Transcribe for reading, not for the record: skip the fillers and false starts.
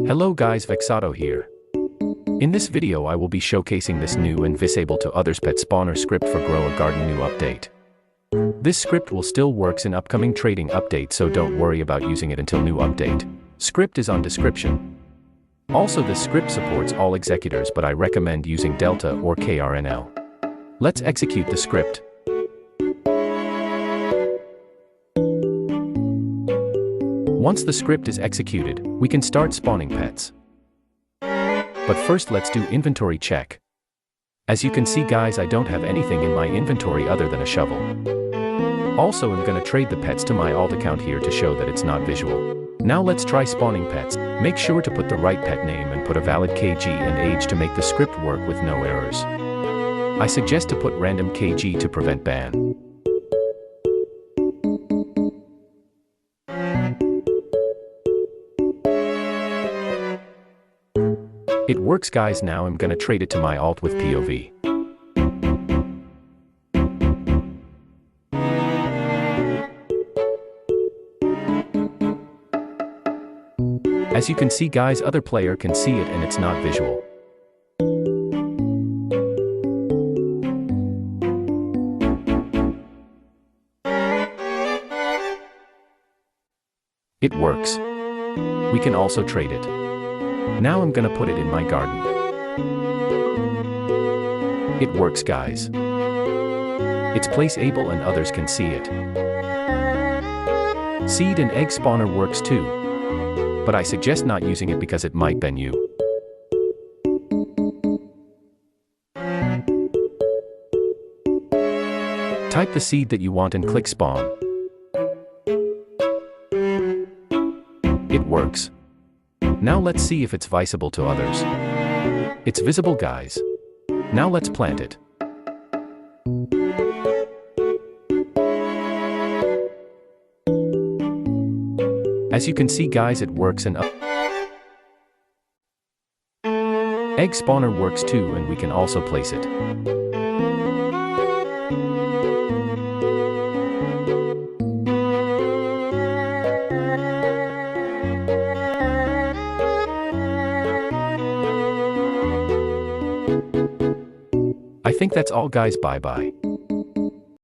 Hello guys, Vexado here. In this video I will be showcasing this new and visible to others pet spawner script for Grow a Garden new update. This script will still works in upcoming trading updates, so don't worry about using it until new update. Script is on Discription. Also this script supports all executors, but I recommend using Delta or KRNL. Let's execute the script. Once the script is executed, we can start spawning pets. But first let's do inventory check. As you can see guys, I don't have anything in my inventory other than a shovel. Also I'm gonna trade the pets to my alt account here to show that it's not visual. Now let's try spawning pets. Make sure to put the right pet name and put a valid KG and age to make the script work with no errors. I suggest to put random KG to prevent ban. It works guys. Now I'm gonna trade it to my alt with POV. As you can see guys, other player can see it and it's not visual. It works. We can also trade it. Now I'm gonna put it in my garden. It works guys. It's placeable and others can see it. Seed and egg spawner works too, but I suggest not using it because it might ban you. Type the seed that you want and click spawn. It works. Now let's see if it's visible to others. It's visible guys. Now let's plant it. As you can see guys, it works and egg spawner works too, and we can also place it. I think that's all guys, bye bye.